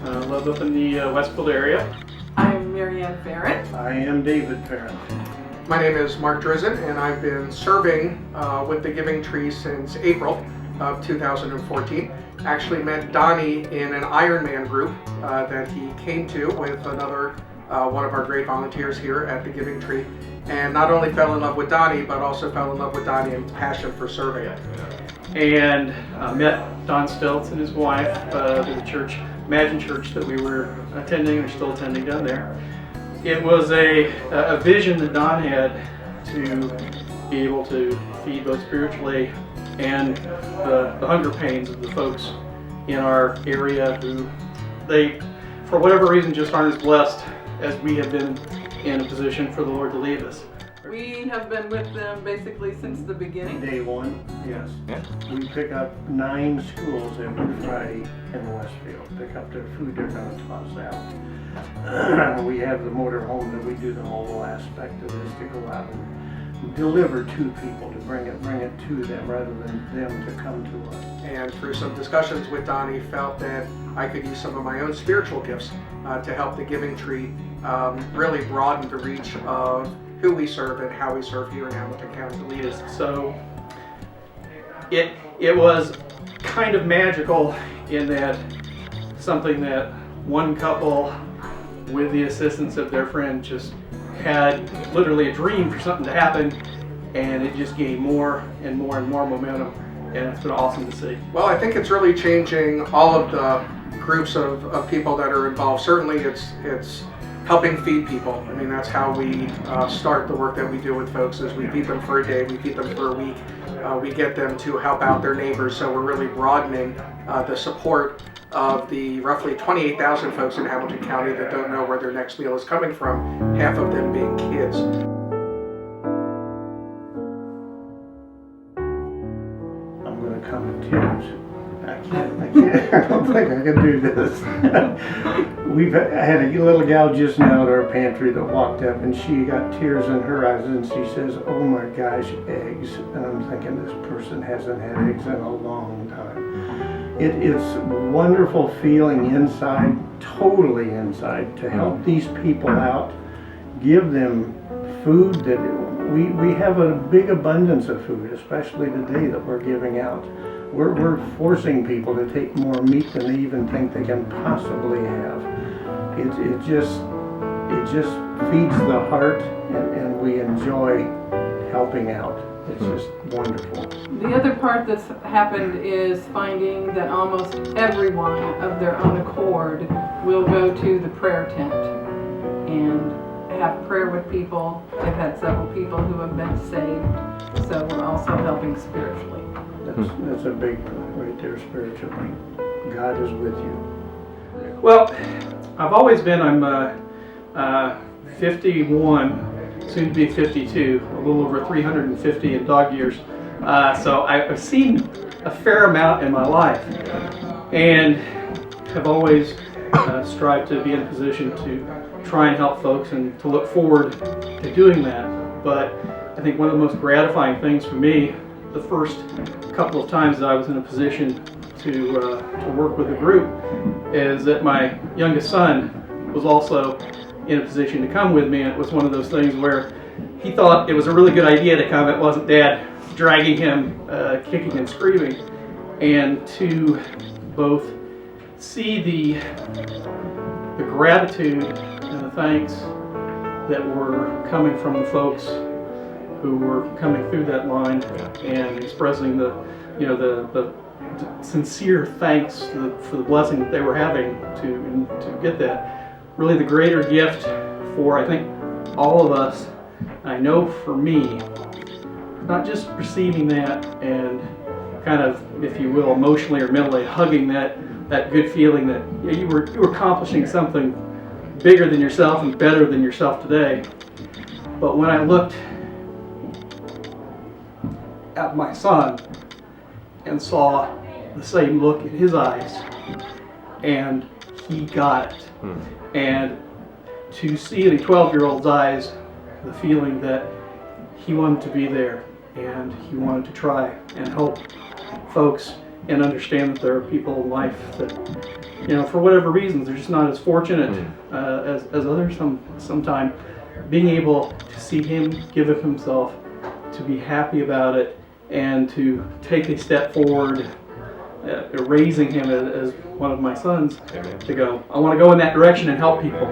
Live up in the Westfield area. I'm Marianne Farron. I am David Farron. My name is Mark Drizzen, and I've been serving with the Giving Tree since April of 2014. Actually met Donnie in an Ironman group that he came to with another one of our great volunteers here at the Giving Tree, and not only fell in love with Donnie, but also fell in love with Donnie and passion for serving. And met Don Stelz and his wife at the church, Imagine Church, that we were attending or still attending down there. It was a vision that Don had to be able to feed both spiritually and the hunger pains of the folks in our area who they, for whatever reason, just aren't as blessed as we have been in a position for the Lord to lead us. We have been with them basically since the beginning. Day one, yes. We pick up 9 schools every Friday in Westfield. Pick up their food they're going to toss out. We have the motor home that we do the whole aspect of this to go out and deliver to people, to bring it to them rather than them to come to us. And through some discussions with Donnie, felt that I could use some of my own spiritual gifts to help the Giving Tree really broaden the reach of who we serve and how we serve here in Hamilton County. Lead us. So it was kind of magical in that something that one couple, with the assistance of their friend, just had literally a dream for something to happen, and it just gained more and more and more momentum, and it's been awesome to see. Well, I think it's really changing all of the groups of people that are involved. Certainly it's helping feed people. I mean, that's how we start the work that we do with folks, is we feed them for a day, we feed them for a week, we get them to help out their neighbors. So we're really broadening the support of the roughly 28,000 folks in Hamilton County that don't know where their next meal is coming from, half of them being kids. I'm going to come to tears. I don't think I can do this. I had a little gal just now at our pantry that walked up and she got tears in her eyes and she says, "Oh my gosh, eggs." And I'm thinking, this person hasn't had eggs in a long time. It's a wonderful feeling inside, totally inside, to help these people out, give them food that we have a big abundance of food, especially today that we're giving out. We're forcing people to take more meat than they even think they can possibly have. It just feeds the heart, and we enjoy helping out. It's just wonderful. The other part that's happened is finding that almost everyone of their own accord will go to the prayer tent and have prayer with people. They've had several people who have been saved, so we're also helping spiritually. That's a big right there spiritually. God is with you. Well, I've always been, I'm 51, soon to be 52, a little over 350 in dog years. So I've seen a fair amount in my life and have always strived to be in a position to try and help folks and to look forward to doing that. But I think one of the most gratifying things for me, the first couple of times that I was in a position to work with a group, is that my youngest son was also in a position to come with me, and it was one of those things where he thought it was a really good idea to come. It wasn't Dad dragging him, kicking and screaming, and to both see the gratitude and the thanks that were coming from the folks who were coming through that line and expressing the sincere thanks for the blessing that they were having to get that. Really the greater gift for, I think, all of us, I know for me, not just receiving that and kind of, if you will, emotionally or mentally hugging that good feeling that you were accomplishing something bigger than yourself and better than yourself today. But when I looked at my son and saw the same look in his eyes, and he got it. And to see in a 12-year-old's eyes the feeling that he wanted to be there and he wanted to try and help folks and understand that there are people in life that for whatever reasons, they're just not as fortunate as others sometimes. Being able to see him give of himself, to be happy about it, and to take a step forward, raising him as one of my sons, to go, I want to go in that direction and help people.